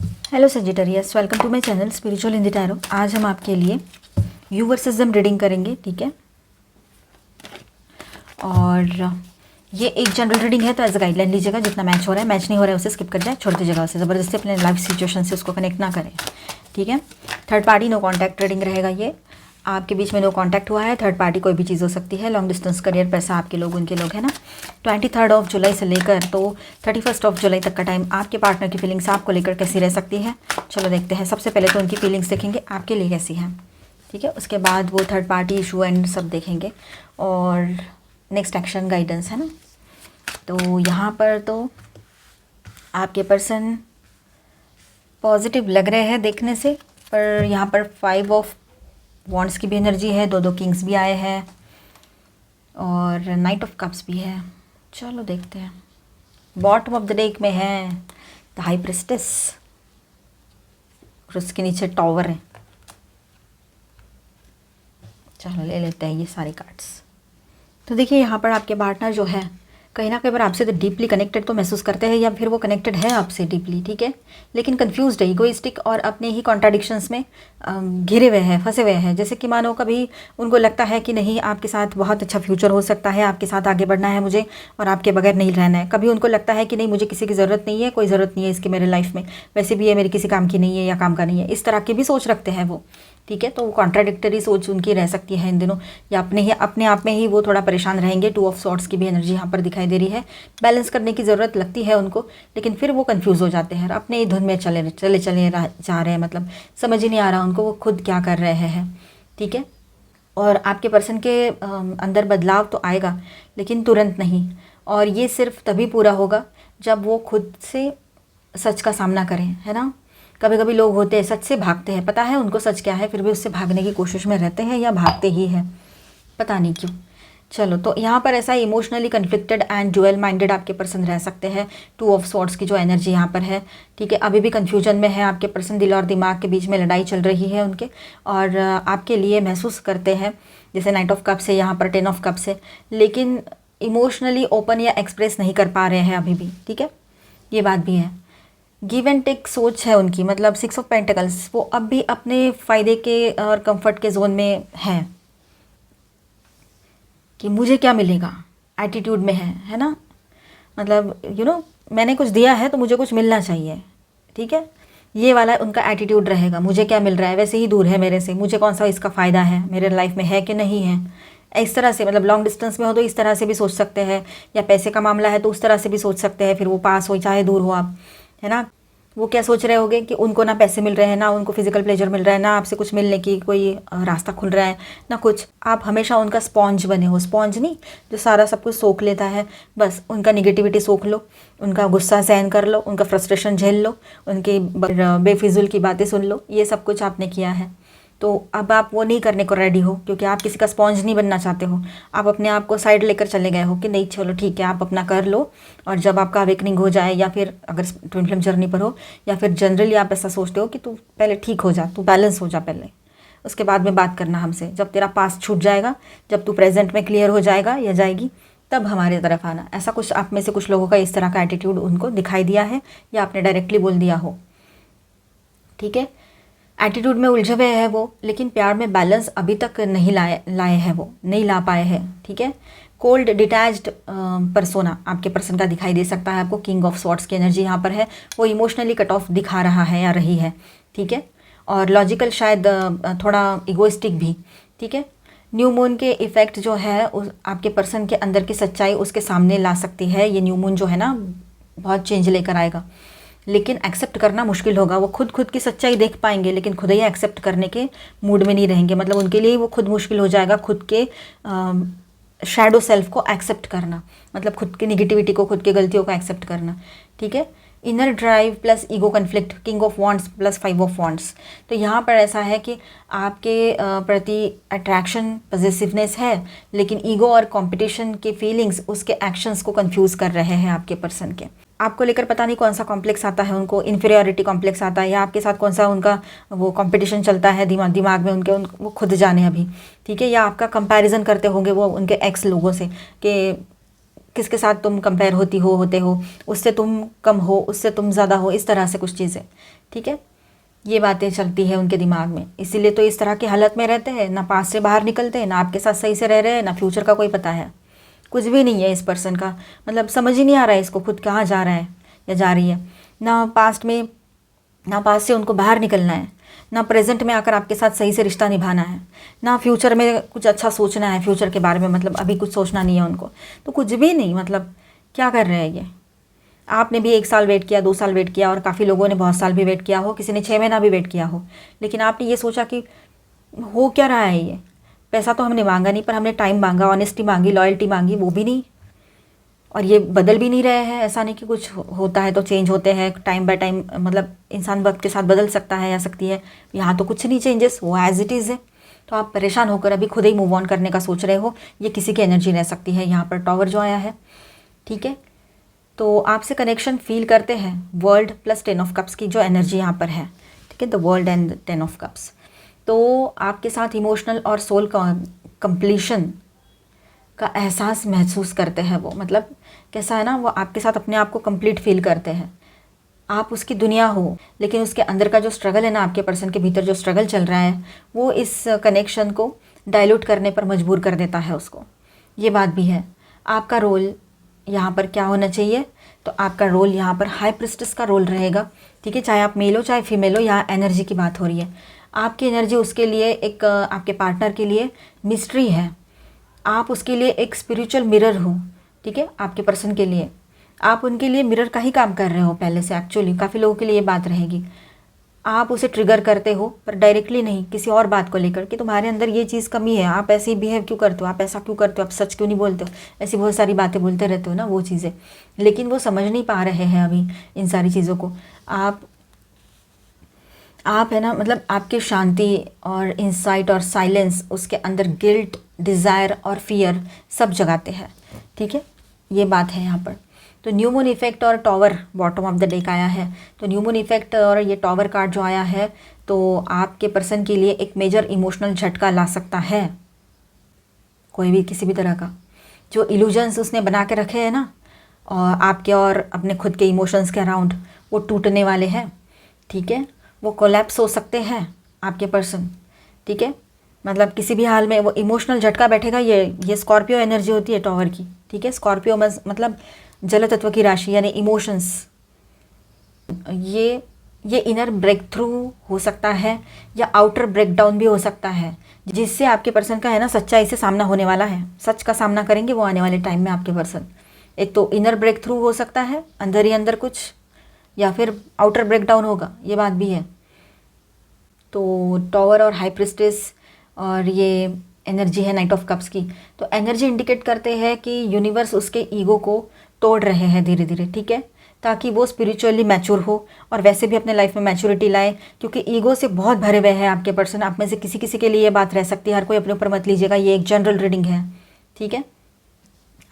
Hello Sagittarius, welcome to my channel spiritual in the tarot. आज हम आपके लिए यू वर्सेस देम रीडिंग करेंगे, ठीक है। और ये एक जनरल रीडिंग है, तो एज अ गाइडलाइन लीजिएगा। जितना मैच हो रहा है, मैच नहीं हो रहा है उसे स्किप कर जाए, छोड़ दीजिएगा उसे। ज़बरदस्ती अपने लाइफ सिचुएशन से उसको कनेक्ट ना करें, ठीक है। Third party no contact reading रहेगा ये। आपके बीच में नो कांटेक्ट हुआ है, थर्ड पार्टी कोई भी चीज़ हो सकती है। लॉन्ग डिस्टेंस, करियर, पैसा, आपके लोग उनके लोग, है ना। 23 जुलाई से लेकर तो 31 जुलाई तक का टाइम आपके पार्टनर की फीलिंग्स आपको लेकर कैसी रह सकती है, चलो देखते हैं। सबसे पहले तो उनकी फीलिंग्स देखेंगे आपके लिए कैसी हैं, ठीक है। उसके बाद वो थर्ड पार्टी इशू एंड सब देखेंगे और नेक्स्ट एक्शन गाइडेंस, है ना। तो यहाँ पर तो आपके पर्सन पॉजिटिव लग रहे हैं देखने से, पर यहाँ पर 5 ऑफ वॉन्ड्स की भी एनर्जी है, दो किंग्स भी आए हैं और नाइट ऑफ कप्स भी है। चलो देखते हैं। बॉटम ऑफ द डेक में है द हाई प्रिस्टेस और उसके नीचे टॉवर है। चलो ले लेते हैं ये सारे कार्ड्स। तो देखिए यहाँ पर आपके पार्टनर जो है कहीं ना कहीं पर आपसे तो डीपली कनेक्टेड तो महसूस करते हैं, या फिर वो कनेक्टेड है आपसे डीपली, ठीक है। लेकिन कंफ्यूज्ड है, इगोइस्टिक और अपने ही कॉन्ट्राडिक्शंस में घिरे हुए हैं, फंसे हुए हैं। जैसे कि मानो कभी उनको लगता है कि नहीं, आपके साथ बहुत अच्छा फ्यूचर हो सकता है, आपके साथ आगे बढ़ना है मुझे और आपके बगैर नहीं रहना है। कभी उनको लगता है कि नहीं, मुझे किसी की ज़रूरत नहीं है, कोई ज़रूरत नहीं है इसकी मेरे लाइफ में, वैसे भी ये मेरे किसी काम की नहीं है या काम का नहीं है। इस तरह की भी सोच रखते हैं वो, ठीक है। तो वो कॉन्ट्राडिक्टरी सोच उनकी रह सकती है इन दिनों, या अपने आप में ही वो थोड़ा परेशान रहेंगे। 2 ऑफ सॉर्ड्स की भी एनर्जी यहाँ पर दिखाई दे रही है। बैलेंस करने की ज़रूरत लगती है उनको, लेकिन फिर वो कंफ्यूज हो जाते हैं और अपने ही धुन में चले जा रहे हैं। मतलब समझ ही नहीं आ रहा उनको वो खुद क्या कर रहे हैं, ठीक है। और आपके पर्सन के अंदर बदलाव तो आएगा, लेकिन तुरंत नहीं। और ये सिर्फ तभी पूरा होगा जब वो खुद से सच का सामना करें, है ना। कभी कभी लोग होते हैं सच से भागते हैं, पता है उनको सच क्या है, फिर भी उससे भागने की कोशिश में रहते हैं या भागते ही हैं, पता नहीं क्यों। चलो, तो यहाँ पर ऐसा emotionally conflicted and dual minded आपके पर्सन रह सकते हैं। 2 ऑफ सॉर्ड्स की जो एनर्जी यहाँ पर है, ठीक है। अभी भी कन्फ्यूजन में है आपके पर्सन, दिल और दिमाग के बीच में लड़ाई चल रही है उनके, और आपके लिए महसूस करते हैं जैसे नाइट ऑफ कप्स है यहाँ पर, 10 ऑफ कप्स है, लेकिन इमोशनली ओपन या एक्सप्रेस नहीं कर पा रहे हैं अभी भी, ठीक है। ये बात भी है। गिव एंड टेक सोच है उनकी, मतलब 6 ऑफ पेंटिकल्स, वो अब भी अपने फ़ायदे के और कंफर्ट के जोन में है कि मुझे क्या मिलेगा एटीट्यूड में है ना। मतलब मैंने कुछ दिया है तो मुझे कुछ मिलना चाहिए, ठीक है। ये वाला उनका एटीट्यूड रहेगा, मुझे क्या मिल रहा है, वैसे ही दूर है मेरे से, मुझे कौन सा इसका फ़ायदा है, मेरे लाइफ में है कि नहीं है। इस तरह से, मतलब लॉन्ग डिस्टेंस में हो तो इस तरह से भी सोच सकते हैं, या पैसे का मामला है तो उस तरह से भी सोच सकते हैं। फिर वो पास हो चाहे दूर हो आप, है ना। वो क्या सोच रहे होंगे कि उनको ना पैसे मिल रहे हैं, ना उनको फिजिकल प्लेजर मिल रहा है, ना आपसे कुछ मिलने की कोई रास्ता खुल रहा है, ना कुछ। आप हमेशा उनका स्पॉन्ज बने हो, स्पॉन्ज नहीं जो सारा सब कुछ सोख लेता है, बस उनका निगेटिविटी सोख लो, उनका गुस्सा सहन कर लो, उनका फ्रस्ट्रेशन झेल लो, उनकी बेफिजुल की बातें सुन लो। ये सब कुछ आपने किया है, तो अब आप वो नहीं करने को रेडी हो, क्योंकि आप किसी का स्पॉन्ज नहीं बनना चाहते हो। आप अपने आप को साइड लेकर चले गए हो कि नहीं चलो ठीक है, आप अपना कर लो, और जब आपका अवेकनिंग हो जाए, या फिर अगर ट्विन फ्लेम जर्नी पर हो, या फिर जनरली आप ऐसा सोचते हो कि तू पहले ठीक हो जा, तू बैलेंस हो जा पहले, उसके बाद में बात करना हमसे। जब तेरा पास छूट जाएगा, जब तू प्रेजेंट में क्लियर हो जाएगा या जाएगी, तब हमारे तरफ आना। ऐसा कुछ आप में से कुछ लोगों का इस तरह का एटीट्यूड उनको दिखाई दिया है, या आपने डायरेक्टली बोल दिया हो, ठीक है। एटीट्यूड में उलझे हुए है वो, लेकिन प्यार में बैलेंस अभी तक नहीं लाए हैं, वो नहीं ला पाए हैं, ठीक है। कोल्ड डिटैच्ड पर्सोना आपके पर्सन का दिखाई दे सकता है आपको। किंग ऑफ स्वॉर्ड्स की एनर्जी यहाँ पर है, वो इमोशनली कट ऑफ दिखा रहा है या रही है, ठीक है। और लॉजिकल, शायद थोड़ा इगोइस्टिक भी, ठीक है। न्यू मून के इफ़ेक्ट जो है आपके पर्सन के अंदर की सच्चाई उसके सामने ला सकती है। ये न्यू मून जो है ना, बहुत चेंज लेकर आएगा, लेकिन एक्सेप्ट करना मुश्किल होगा। वो खुद की सच्चाई देख पाएंगे, लेकिन खुद ही एक्सेप्ट करने के मूड में नहीं रहेंगे। मतलब उनके लिए वो खुद मुश्किल हो जाएगा खुद के शैडो सेल्फ को एक्सेप्ट करना, मतलब खुद की निगेटिविटी को, खुद की गलतियों को एक्सेप्ट करना, ठीक है। Inner drive plus ego conflict, king of wands plus 5 of wands. तो यहाँ पर ऐसा है कि आपके प्रति अट्रैक्शन, पॉजिटिवनेस है, लेकिन ईगो और कंपटीशन के फीलिंग्स उसके एक्शंस को कंफ्यूज कर रहे हैं आपके पर्सन के। आपको लेकर पता नहीं कौन सा कॉम्प्लेक्स आता है उनको, इन्फीरियरिटी कॉम्प्लेक्स आता है, या आपके साथ कौन सा उनका वो कंपटीशन चलता है दिमाग में उनके, वो खुद जाने अभी, ठीक है। या आपका कंपैरिजन करते होंगे वो उनके एक्स लोगों से कि किसके साथ तुम कंपेयर होते हो, उससे तुम कम हो, उससे तुम ज़्यादा हो, इस तरह से कुछ चीज़ें, ठीक है। ये बातें चलती है उनके दिमाग में, इसीलिए तो इस तरह की हालत में रहते हैं, ना पास से बाहर निकलते हैं, ना आपके साथ सही से रह रहे हैं, ना फ्यूचर का कोई पता है, कुछ भी नहीं है इस पर्सन का। मतलब समझ ही नहीं आ रहा है इसको खुद कहाँ जा रहा है या जा रही है। ना पास्ट में, ना पास्ट से उनको बाहर निकलना है, ना प्रेजेंट में आकर आपके साथ सही से रिश्ता निभाना है, ना फ्यूचर में कुछ अच्छा सोचना है फ्यूचर के बारे में, मतलब अभी कुछ सोचना नहीं है उनको, तो कुछ भी नहीं। मतलब क्या कर रहे हैं ये। आपने भी 1 साल वेट किया, 2 साल वेट किया, और काफ़ी लोगों ने बहुत साल भी वेट किया हो, किसी ने 6 महीना भी वेट किया हो, लेकिन आपने ये सोचा कि हो क्या रहा है ये। पैसा तो हमने मांगा नहीं, पर हमने टाइम मांगा, ऑनेस्टी मांगी, लॉयल्टी मांगी, वो भी नहीं। और ये बदल भी नहीं रहे हैं। ऐसा नहीं कि कुछ होता है तो चेंज होते हैं टाइम बाय टाइम, मतलब इंसान वक्त के साथ बदल सकता है या सकती है। यहाँ तो कुछ नहीं चेंजेस, वो एज इट इज़ है। तो आप परेशान होकर अभी खुद ही मूव ऑन करने का सोच रहे हो, ये किसी की एनर्जी रह सकती है। यहाँ पर टॉवर जो आया है, ठीक है, तो आपसे कनेक्शन फील करते हैं वर्ल्ड प्लस 10 ऑफ कप्स की जो एनर्जी यहाँ पर है, ठीक है, the world and 10 of cups. तो आपके साथ इमोशनल और सोल कंप्लीशन का एहसास महसूस करते हैं वो। मतलब कैसा है ना, वो आपके साथ अपने आप को कंप्लीट फील करते हैं। आप उसकी दुनिया हो, लेकिन उसके अंदर का जो स्ट्रगल है ना, आपके पर्सन के भीतर जो स्ट्रगल चल रहा है, वो इस कनेक्शन को डाइल्यूट करने पर मजबूर कर देता है उसको। ये बात भी है। आपका रोल यहाँ पर क्या होना चाहिए, तो आपका रोल यहाँ पर हाई प्रिस्टेस का रोल रहेगा, ठीक है। चाहे आप मेल हो चाहे फीमेल हो, यहाँ एनर्जी की बात हो रही है। आपकी एनर्जी उसके लिए एक, आपके पार्टनर के लिए मिस्ट्री है। आप उसके लिए एक स्पिरिचुअल मिरर हो, ठीक है। आपके पर्सन के लिए आप उनके लिए मिरर का ही काम कर रहे हो पहले से। एक्चुअली काफ़ी लोगों के लिए ये बात रहेगी। आप उसे ट्रिगर करते हो, पर डायरेक्टली नहीं, किसी और बात को लेकर कि तुम्हारे अंदर ये चीज़ कमी है, आप ऐसे ही बिहेव क्यों करते हो, आप ऐसा क्यों करते हो, आप सच क्यों नहीं बोलते हो, ऐसी बहुत सारी बातें बोलते रहते हो ना, वो चीज़ें। लेकिन वो समझ नहीं पा रहे हैं अभी इन सारी चीज़ों को। आप है ना, मतलब आपकी शांति और इंसाइट और साइलेंस उसके अंदर गिल्ट, डिज़ायर और फियर सब जगाते हैं, ठीक है। ये बात है यहाँ पर। तो न्यू मून इफेक्ट और tower bottom of the deck आया है। तो न्यू मून इफेक्ट और ये टॉवर कार्ड जो आया है, तो आपके पर्सन के लिए एक मेजर इमोशनल झटका ला सकता है। कोई भी किसी भी तरह का जो इल्यूजन्स उसने बना के रखे हैं ना, और आपके और अपने खुद के इमोशंस के अराउंड, वो टूटने वाले हैं, ठीक है। वो कोलैप्स हो सकते हैं आपके पर्सन, ठीक है। मतलब किसी भी हाल में वो इमोशनल झटका बैठेगा। ये स्कॉर्पियो एनर्जी होती है टॉवर की, ठीक है। स्कॉर्पियो मतलब जल तत्व की राशि, यानी इमोशंस। ये इनर ब्रेक थ्रू हो सकता है या आउटर ब्रेकडाउन भी हो सकता है, जिससे आपके पर्सन का है ना सच्चाई से सामना होने वाला है। सच का सामना करेंगे वो आने वाले टाइम में आपके पर्सन। एक तो इनर ब्रेक थ्रू हो सकता है, अंदर ही अंदर कुछ, या फिर आउटर ब्रेकडाउन होगा, ये बात भी है। तो टॉवर और हाई प्रिस्टेस और ये एनर्जी है नाइट ऑफ कप्स की। तो एनर्जी इंडिकेट करते हैं कि यूनिवर्स उसके ईगो को तोड़ रहे हैं धीरे धीरे, ठीक है, ताकि वो स्पिरिचुअली मैच्योर हो और वैसे भी अपने लाइफ में मैच्योरिटी लाए। क्योंकि ईगो से बहुत भरे हुए हैं आपके पर्सन। आप में से किसी किसी के लिए ये बात रह सकती है, हर कोई अपने ऊपर मत लीजिएगा, ये एक जनरल रीडिंग है, ठीक है।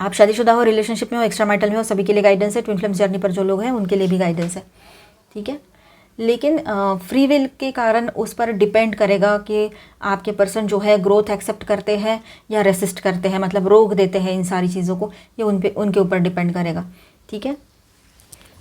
आप शादीशुदा हो, रिलेशनशिप में हो, एक्स्ट्रा मैरिटल में हो, सभी के लिए गाइडेंस है। ट्विन फ्लेम्स जर्नी पर जो लोग हैं उनके लिए भी गाइडेंस है, ठीक है। लेकिन फ्री विल के कारण उस पर डिपेंड करेगा कि आपके पर्सन जो है ग्रोथ एक्सेप्ट करते हैं या रेसिस्ट करते हैं, मतलब रोक देते हैं इन सारी चीज़ों को। ये उनके ऊपर डिपेंड करेगा, ठीक है।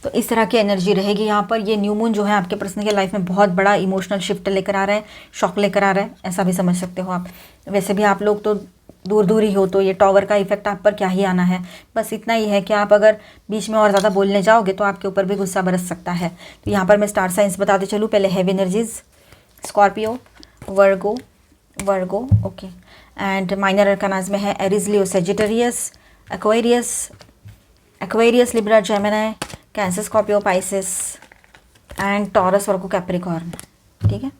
तो इस तरह की एनर्जी रहेगी यहाँ पर। ये न्यू मून जो है आपके पर्सन के लाइफ में बहुत बड़ा इमोशनल शिफ्ट लेकर आ रहा है, शॉक लेकर आ रहा है, ऐसा भी समझ सकते हो आप। वैसे भी आप लोग तो दूर दूर ही हो, तो ये टॉवर का इफेक्ट आप पर क्या ही आना है। बस इतना ही है कि आप अगर बीच में और ज़्यादा बोलने जाओगे तो आपके ऊपर भी गुस्सा बरस सकता है। तो यहाँ पर मैं स्टार साइंस बताते चलूँ। पहले heavy energies, Scorpio, Virgo, okay. And minor arcanas में है Aries, Leo, Sagittarius, Aquarius, Libra, Gemini, Cancer, Scorpio, Pisces and Taurus, Virgo, Capricorn, ठीक है।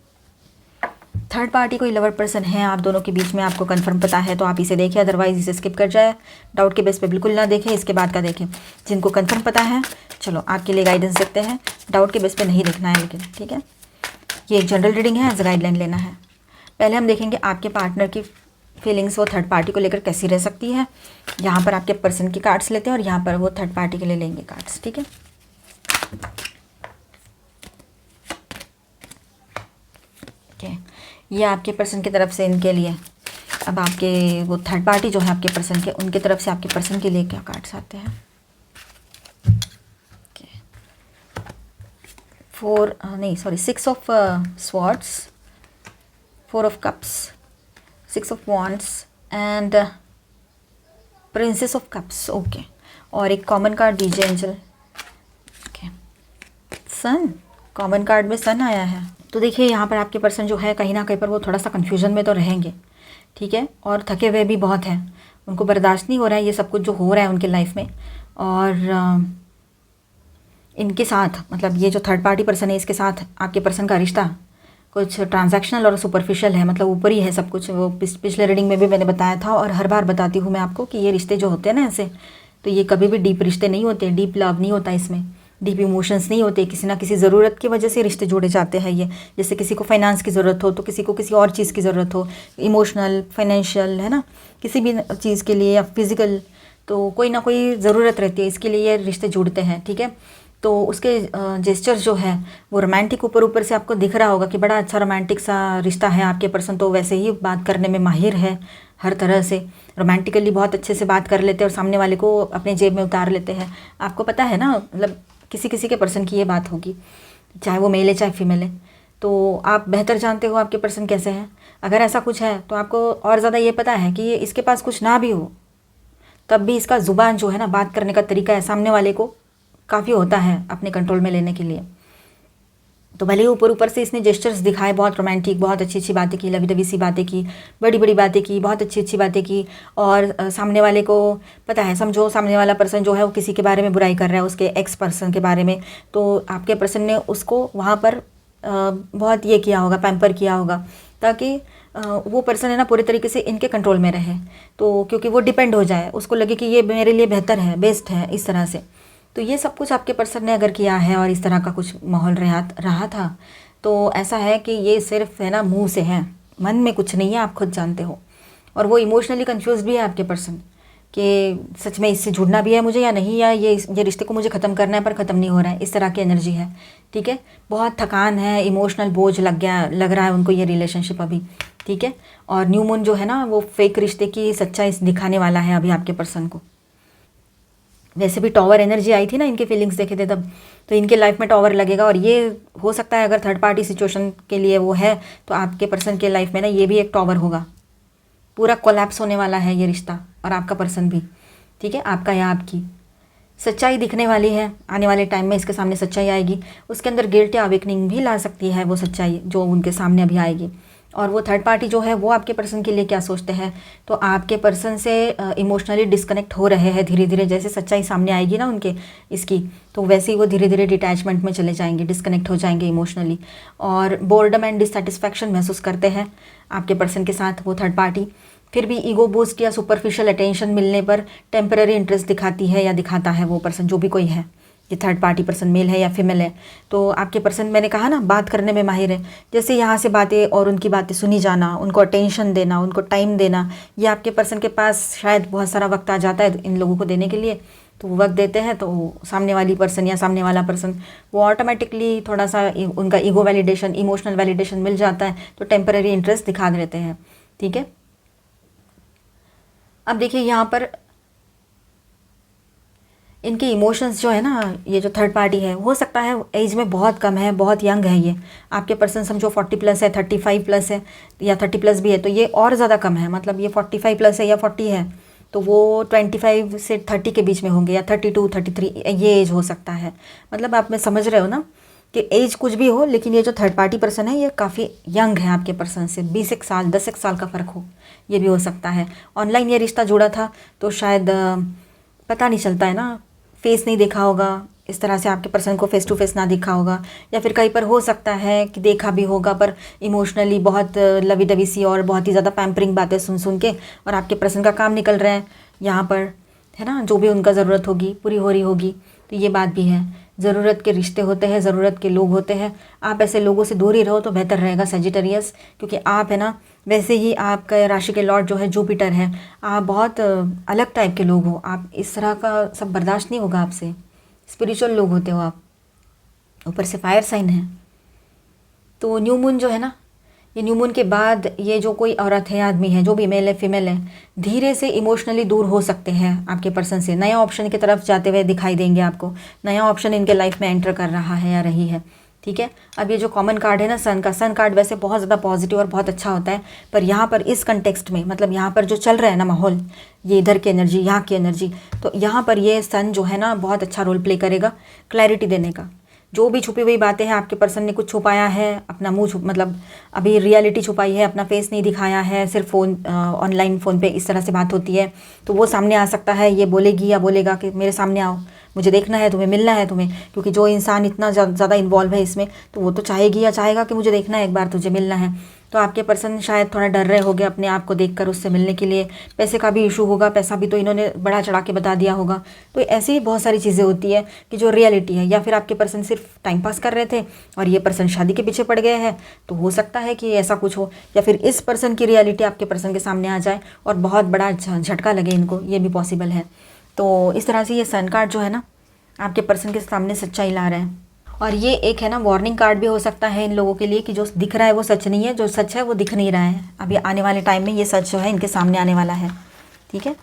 थर्ड पार्टी कोई लवर पर्सन है आप दोनों के बीच में, आपको कंफर्म पता है तो आप इसे देखें, अदरवाइज इसे स्किप कर जाए। डाउट के बेस पे बिल्कुल ना देखें, इसके बाद का देखें। जिनको कंफर्म पता है, चलो आपके लिए गाइडेंस देखते हैं। डाउट के बेस पे नहीं देखना है लेकिन, ठीक है। ये एक जनरल रीडिंग है, एज गाइडलाइन लेना है। पहले हम देखेंगे आपके पार्टनर की फीलिंग्स वो थर्ड पार्टी को लेकर कैसी रह सकती है। यहाँ पर आपके पर्सन की कार्ड्स लेते हैं और यहाँ पर वो थर्ड पार्टी के लिए लेंगे कार्ड्स, ठीक है। ये आपके पर्सन की तरफ से इनके लिए अब आपके वो थर्ड पार्टी जो है आपके पर्सन के, उनके तरफ से आपके पर्सन के लिए क्या कार्ड्स आते हैं? Six of swords, 4 of cups, 6 of wands and princess of cups. Okay, और एक कॉमन कार्ड दीजिए एंजल। ओके, सन, कॉमन कार्ड में सन आया है। तो देखिए यहाँ पर आपके पर्सन जो है कहीं ना कहीं पर वो थोड़ा सा कन्फ्यूजन में तो रहेंगे, ठीक है, और थके हुए भी बहुत हैं, उनको बर्दाश्त नहीं हो रहा है ये सब कुछ जो हो रहा है उनके लाइफ में। और इनके साथ मतलब ये जो थर्ड पार्टी पर्सन है इसके साथ आपके पर्सन का रिश्ता कुछ ट्रांजैक्शनल और सुपरफिशियल है, मतलब ऊपर ही है सब कुछ। वो पिछले रीडिंग में भी मैंने बताया था और हर बार बताती हूँ मैं आपको कि ये रिश्ते जो होते हैं ना ऐसे, तो ये कभी भी डीप रिश्ते नहीं होते, डीप लव नहीं होता इसमें, डीप इमोशंस नहीं होते। किसी ना किसी ज़रूरत की वजह से रिश्ते जोड़े जाते हैं ये। जैसे किसी को फाइनेंस की ज़रूरत हो तो किसी को किसी और चीज़ की ज़रूरत हो, इमोशनल, फाइनेंशियल, है ना, किसी भी चीज़ के लिए या फिज़िकल, तो कोई ना कोई ज़रूरत रहती है, इसके लिए ये रिश्ते जुड़ते हैं, ठीक है। तो उसके जेस्चर्स जो है वो रोमांटिक ऊपर ऊपर से आपको दिख रहा होगा कि बड़ा अच्छा रोमांटिक सा रिश्ता है आपके पर्सन, तो वैसे ही बात करने में माहिर है, हर तरह से रोमांटिकली बहुत अच्छे से बात कर लेते हैं और सामने वाले को अपने जेब में उतार लेते हैं। आपको पता है ना, मतलब किसी किसी के पर्सन की ये बात होगी, चाहे वो मेल है चाहे फीमेल है, तो आप बेहतर जानते हो आपके पर्सन कैसे हैं। अगर ऐसा कुछ है तो आपको और ज़्यादा ये पता है कि ये इसके पास कुछ ना भी हो तब भी इसका ज़ुबान जो है ना, बात करने का तरीका है, सामने वाले को काफ़ी होता है अपने कंट्रोल में लेने के लिए। तो भले ही ऊपर ऊपर से इसने जेस्चर्स दिखाए, बहुत रोमांटिक, बहुत अच्छी अच्छी बातें की, लवी डवी सी बातें की, बड़ी बड़ी बातें की, बहुत अच्छी अच्छी बातें की, और सामने वाले को पता है, समझो सामने वाला पर्सन जो है वो किसी के बारे में बुराई कर रहा है, उसके एक्स पर्सन के बारे में, तो आपके पर्सन ने उसको वहाँ पर बहुत ये किया होगा, पैम्पर किया होगा, ताकि वो पर्सन है ना पूरे तरीके से इनके कंट्रोल में रहे, तो क्योंकि वो डिपेंड हो जाए, उसको लगे कि ये मेरे लिए बेहतर है, बेस्ट है, इस तरह से। तो ये सब कुछ आपके पर्सन ने अगर किया है और इस तरह का कुछ माहौल रहा था, तो ऐसा है कि ये सिर्फ है ना मुंह से है, मन में कुछ नहीं है, आप खुद जानते हो। और वो इमोशनली कंफ्यूज भी है आपके पर्सन कि सच में इससे जुड़ना भी है मुझे या नहीं, या ये रिश्ते को मुझे ख़त्म करना है पर ख़त्म नहीं हो रहा है, इस तरह की एनर्जी है, ठीक है। बहुत थकान है, इमोशनल बोझ लग रहा है उनको ये रिलेशनशिप अभी, ठीक है। और न्यू मून जो है ना वो फेक रिश्ते की सच्चाई दिखाने वाला है अभी आपके पर्सन को। वैसे भी टॉवर एनर्जी आई थी ना, इनके फीलिंग्स देखे थे तब, तो इनके लाइफ में टॉवर लगेगा, और ये हो सकता है अगर थर्ड पार्टी सिचुएशन के लिए वो है तो आपके पर्सन के लाइफ में ना ये भी एक टॉवर होगा, पूरा कोलैप्स होने वाला है ये रिश्ता और आपका पर्सन भी, ठीक है। आपका या आपकी सच्चाई दिखने वाली है, आने वाले टाइम में इसके सामने सच्चाई आएगी, उसके अंदर गिल्ट या अवेकनिंग भी ला सकती है वो सच्चाई जो उनके सामने अभी आएगी। और वो थर्ड पार्टी जो है वो आपके पर्सन के लिए क्या सोचते हैं, तो आपके पर्सन से इमोशनली डिस्कनेक्ट हो रहे हैं धीरे धीरे, जैसे सच्चाई सामने आएगी ना उनके इसकी, तो वैसे ही वो धीरे धीरे डिटैचमेंट में चले जाएंगे, डिस्कनेक्ट हो जाएंगे इमोशनली, और बोर्डम एंड डिससेटिस्फैक्शन महसूस करते हैं आपके पर्सन के साथ वो थर्ड पार्टी। फिर भी ईगो बूस्ट या सुपरफिशियल अटेंशन मिलने पर टेम्पररी इंटरेस्ट दिखाती है या दिखाता है वो पर्सन, जो भी कोई है, ये थर्ड पार्टी पर्सन मेल है या फीमेल है। तो आपके पर्सन, मैंने कहा ना, बात करने में माहिर है, जैसे यहाँ से बातें और उनकी बातें सुनी जाना, उनको अटेंशन देना, उनको टाइम देना, ये आपके पर्सन के पास शायद बहुत सारा वक्त आ जाता है इन लोगों को देने के लिए, तो वो वक्त देते हैं तो सामने वाली पर्सन या सामने वाला पर्सन वो ऑटोमेटिकली थोड़ा सा उनका ईगो वैलिडेशन, इमोशनल वैलिडेशन मिल जाता है, तो टेम्पररी इंटरेस्ट दिखा देते हैं, ठीक है। अब देखिए यहाँ पर इनके इमोशंस जो है ना, ये जो थर्ड पार्टी है, हो सकता है एज में बहुत कम है, बहुत यंग है ये आपके पर्सन, समझो 40 प्लस है, 35 प्लस है या 30 प्लस भी है, तो ये और ज़्यादा कम है, मतलब ये 45 प्लस है या 40 है, तो वो 25 से 30 के बीच में होंगे, या 32, 33 ये एज हो सकता है। मतलब आप में समझ रहे हो ना कि एज कुछ भी हो, लेकिन ये जो थर्ड पार्टी पर्सन है ये काफ़ी यंग है आपके पर्सन से, 20 एक साल, 10 एक साल का फ़र्क हो, ये भी हो सकता है। ऑनलाइन ये रिश्ता जुड़ा था तो शायद पता नहीं चलता है ना, फेस नहीं देखा होगा, इस तरह से आपके पर्सन को फेस टू फेस ना देखा होगा, या फिर कहीं पर हो सकता है कि देखा भी होगा पर इमोशनली बहुत लवी डवी सी और बहुत ही ज़्यादा पैम्परिंग बातें सुन सुन के, और आपके पर्सन का काम निकल रहा है यहाँ पर, है ना, जो भी उनका ज़रूरत होगी पूरी हो रही होगी। तो ये बात भी है, ज़रूरत के रिश्ते होते हैं, ज़रूरत के लोग होते हैं, आप ऐसे लोगों से दूर ही रहो तो बेहतर रहेगा सजिटेरियस, क्योंकि आप है ना, वैसे ही आपका राशि के लॉर्ड जो है जुपिटर है, आप बहुत अलग टाइप के लोग हो, आप इस तरह का सब बर्दाश्त नहीं होगा आपसे, स्पिरिचुअल लोग होते हो आप, ऊपर से फायर साइन है। तो न्यू मून जो है ना, ये न्यू मून के बाद ये जो कोई औरत है, आदमी है, जो भी मेल है फीमेल है, धीरे से इमोशनली दूर हो सकते हैं आपके पर्सन से। नया ऑप्शन की तरफ जाते हुए दिखाई देंगे आपको। नया ऑप्शन इनके लाइफ में एंटर कर रहा है या रही है, ठीक है। अब ये जो कॉमन कार्ड है ना सन का, सन कार्ड वैसे बहुत ज़्यादा पॉजिटिव और बहुत अच्छा होता है, पर यहाँ पर इस कंटेक्स्ट में, मतलब यहाँ पर जो चल रहा है ना माहौल, ये इधर की एनर्जी, यहाँ की एनर्जी, तो यहाँ पर ये सन जो है ना बहुत अच्छा रोल प्ले करेगा क्लैरिटी देने का। जो भी छुपी हुई बातें हैं, आपके पर्सन ने कुछ छुपाया है, अपना मुंह मतलब अभी रियलिटी छुपाई है, अपना फेस नहीं दिखाया है, सिर्फ फ़ोन ऑनलाइन फ़ोन पे इस तरह से बात होती है, तो वो सामने आ सकता है। ये बोलेगी या बोलेगा कि मेरे सामने आओ, मुझे देखना है तुम्हें, मिलना है तुम्हें, क्योंकि जो इंसान इतना ज़्यादा इन्वॉल्व है इसमें, तो वो तो चाहेगी या चाहेगा कि मुझे देखना है एक बार, तुझे मिलना है। तो आपके पर्सन शायद थोड़ा डर रहे होंगे अपने आप को देखकर उससे मिलने के लिए। पैसे का भी इशू होगा, पैसा भी तो इन्होंने बड़ा चढ़ा के बता दिया होगा। तो ऐसी ही बहुत सारी चीज़ें होती है कि जो रियलिटी है, या फिर आपके पर्सन सिर्फ टाइम पास कर रहे थे और ये पर्सन शादी के पीछे पड़ गए हैं, तो हो सकता है कि ऐसा कुछ हो, या फिर इस पर्सन की रियलिटी आपके पर्सन के सामने आ जाए और बहुत बड़ा झटका लगे इनको, ये भी पॉसिबल है। तो इस तरह से ये सन कार्ड जो है ना आपके पर्सन के सामने सच्चाई ला रहा है। और ये एक है ना वार्निंग कार्ड भी हो सकता है इन लोगों के लिए कि जो दिख रहा है वो सच नहीं है, जो सच है वो दिख नहीं रहा है। अभी आने वाले टाइम में ये सच जो है इनके सामने आने वाला है, ठीक है।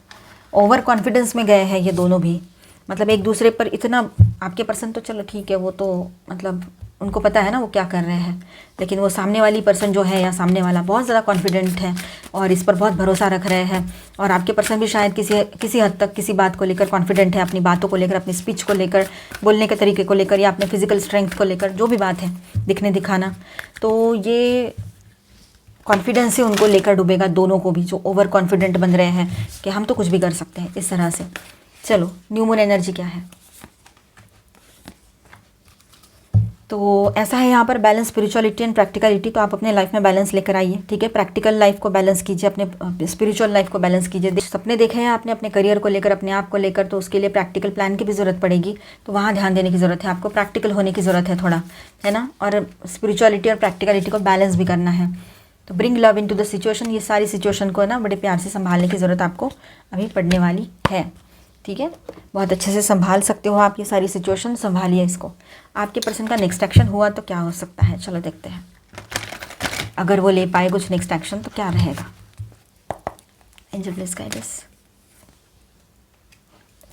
ओवर कॉन्फिडेंस में गए हैं ये दोनों भी, मतलब एक दूसरे पर इतना, आपके पर्सन तो चलो ठीक है, वो तो मतलब उनको पता है ना वो क्या कर रहे हैं, लेकिन वो सामने वाली पर्सन जो है या सामने वाला बहुत ज़्यादा कॉन्फिडेंट है और इस पर बहुत भरोसा रख रहे हैं। और आपके पर्सन भी शायद किसी हद तक किसी बात को लेकर कॉन्फिडेंट है, अपनी बातों को लेकर, अपनी स्पीच को लेकर, बोलने के तरीके को लेकर, या अपने फिजिकल स्ट्रेंथ को लेकर, जो भी बात है, दिखने दिखाना। तो ये कॉन्फिडेंस ही उनको लेकर डूबेगा, दोनों को भी, जो ओवर कॉन्फिडेंट बन रहे हैं कि हम तो कुछ भी कर सकते हैं इस तरह से। चलो न्यू मून एनर्जी क्या है, तो ऐसा है यहाँ पर बैलेंस, स्पिरिचुअलिटी एंड प्रैक्टिकलिटी। तो आप अपने लाइफ में बैलेंस लेकर आइए, ठीक है। प्रैक्टिकल लाइफ को बैलेंस कीजिए, अपने स्पिरिचुअल लाइफ को बैलेंस कीजिए। सपने देखे हैं आपने अपने करियर को लेकर, अपने आप को लेकर, तो उसके लिए प्रैक्टिकल प्लान की भी ज़रूरत पड़ेगी, तो वहाँ ध्यान देने की ज़रूरत है आपको, प्रैक्टिकल होने की ज़रूरत है थोड़ा, है ना। और स्पिरिचुअलिटी और प्रैक्टिकलिटी को बैलेंस भी करना है। तो bring love in to the situation, ये सारी सिचुएशन को ना बड़े प्यार से संभालने की ज़रूरत आपको अभी पड़ने वाली है, ठीक है। बहुत अच्छे से संभाल सकते हो आप ये सारी सिचुएशन, संभालिए इसको। आपके पर्सन का नेक्स्ट एक्शन हुआ तो क्या हो सकता है, चलो देखते हैं। अगर वो ले पाए कुछ नेक्स्ट एक्शन तो क्या रहेगा। Angel please guide us,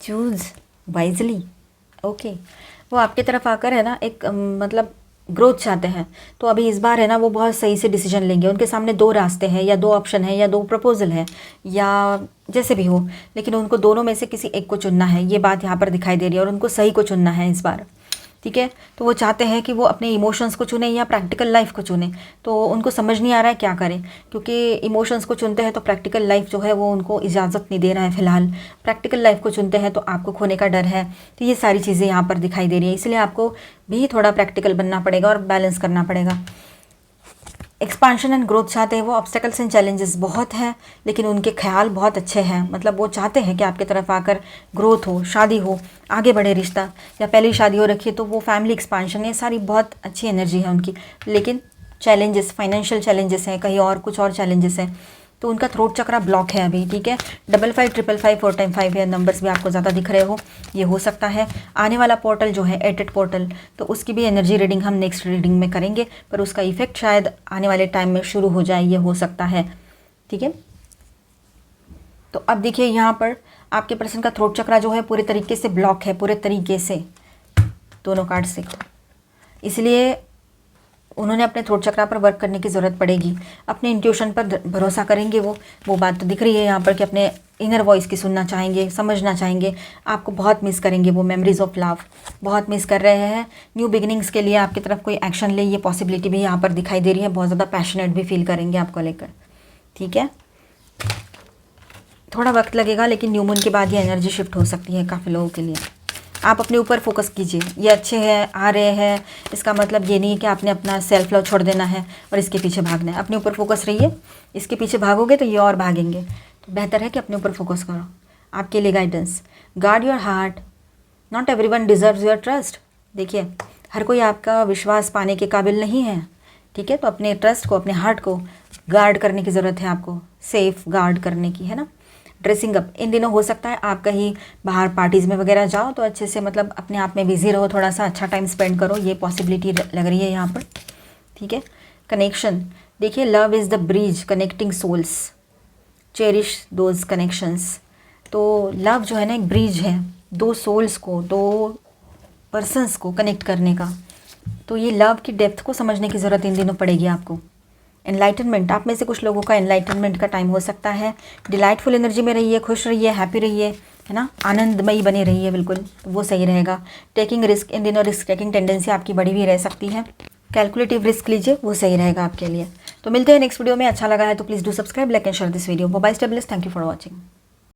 choose wisely. Okay, वो आपकी तरफ आकर है ना एक मतलब ग्रोथ चाहते हैं, तो अभी इस बार है ना वो बहुत सही से डिसीजन लेंगे। उनके सामने दो रास्ते हैं, या दो ऑप्शन है, या दो प्रपोजल है, या जैसे भी हो, लेकिन उनको दोनों में से किसी एक को चुनना है, ये बात यहाँ पर दिखाई दे रही है। और उनको सही को चुनना है इस बार, ठीक है। तो वो चाहते हैं कि वो अपने इमोशंस को चुने या प्रैक्टिकल लाइफ को चुने, तो उनको समझ नहीं आ रहा है क्या करें, क्योंकि इमोशंस को चुनते हैं तो प्रैक्टिकल लाइफ जो है वो उनको इजाज़त नहीं दे रहा है फ़िलहाल। प्रैक्टिकल लाइफ को चुनते हैं तो आपको खोने का डर है। तो ये सारी चीज़ें यहाँ पर दिखाई दे रही है, इसलिए आपको भी थोड़ा प्रैक्टिकल बनना पड़ेगा और बैलेंस करना पड़ेगा। एक्सपांशन एंड ग्रोथ चाहते हैं वो, ऑब्स्टेकल्स एंड चैलेंजेस बहुत हैं, लेकिन उनके ख्याल बहुत अच्छे हैं। मतलब वो चाहते हैं कि आपकी तरफ आकर ग्रोथ हो, शादी हो, आगे बढ़े रिश्ता, या पहले ही शादी हो रखी है तो वो फैमिली एक्सपांशन, ये सारी बहुत अच्छी एनर्जी है उनकी। लेकिन चैलेंजेस, फाइनेंशियल चैलेंजेस हैं, कहीं और कुछ और चैलेंजेस हैं, तो उनका थ्रोट चक्रा ब्लॉक है अभी, ठीक है। 555555 4 टाइम 5 है, नंबर्स भी आपको ज़्यादा दिख रहे हो, ये हो सकता है। आने वाला पोर्टल जो है 88 पोर्टल, तो उसकी भी एनर्जी रीडिंग हम नेक्स्ट रीडिंग में करेंगे, पर उसका इफेक्ट शायद आने वाले टाइम में शुरू हो जाए, ये हो सकता है, ठीक है। तो अब देखिए यहाँ पर आपके पर्सन का थ्रोट चक्रा जो है पूरे तरीके से ब्लॉक है, पूरे तरीके से, दोनों कार्ड से, इसलिए उन्होंने अपने थ्रोट चक्रा पर वर्क करने की ज़रूरत पड़ेगी। अपने इंट्यूशन पर भरोसा करेंगे वो बात तो दिख रही है यहाँ पर कि अपने इनर वॉइस की सुनना चाहेंगे, समझना चाहेंगे। आपको बहुत मिस करेंगे वो, मेमोरीज ऑफ लव बहुत मिस कर रहे हैं। न्यू बिगिनिंग्स के लिए आपकी तरफ कोई एक्शन ले, ये पॉसिबिलिटी भी यहाँ पर दिखाई दे रही है। बहुत ज़्यादा पैशनेट भी फील करेंगे आपको लेकर, ठीक है। थोड़ा वक्त लगेगा, लेकिन न्यू मून के बाद ये एनर्जी शिफ्ट हो सकती है काफ़ी लोगों के लिए। आप अपने ऊपर फोकस कीजिए, ये अच्छे हैं, आ रहे हैं, इसका मतलब ये नहीं कि आपने अपना सेल्फ लव छोड़ देना है और इसके पीछे भागना है। अपने ऊपर फोकस रहिए, इसके पीछे भागोगे तो ये और भागेंगे, तो बेहतर है कि अपने ऊपर फोकस करो। आपके लिए guidance, guard your heart, not everyone deserves your trust. देखिए, हर कोई आपका विश्वास पाने के काबिल नहीं है, ठीक है। तो अपने ट्रस्ट को, अपने हार्ट को गार्ड करने की ज़रूरत है आपको, सेफ गार्ड करने की, है ना। ड्रेसिंग अप, इन दिनों हो सकता है आप कहीं बाहर पार्टीज़ में वगैरह जाओ, तो अच्छे से मतलब अपने आप में बिजी रहो, थोड़ा सा अच्छा टाइम स्पेंड करो, ये पॉसिबिलिटी लग रही है यहाँ पर, ठीक है। कनेक्शन, देखिए love is the bridge connecting souls, cherish those connections. तो लव जो है ना एक ब्रिज है दो सोल्स को, दो पर्सन्स को कनेक्ट करने का। तो ये लव की डेप्थ को समझने की ज़रूरत इन दिनों पड़ेगी आपको। एनलाइटनमेंट, आप में से कुछ लोगों का एनलाइटनमेंट का टाइम हो सकता है। डिलाइटफुल एनर्जी में रहिए, खुश रहिए, हैप्पी रहिए, है ना, आनंदमयी बनी रहिए, बिल्कुल वो सही रहेगा। टेकिंग रिस्क, इन दिनों रिस्क टेकिंग टेंडेंसी आपकी बड़ी भी रह सकती है। कैलकुलेटिव रिस्क लीजिए, वो सही रहेगा आपके लिए। तो मिलते हैं नेक्स्ट वीडियो में। अच्छा लगा है तो please do subscribe, like and share this video. Bye bye, stay blessed, thank you for watching.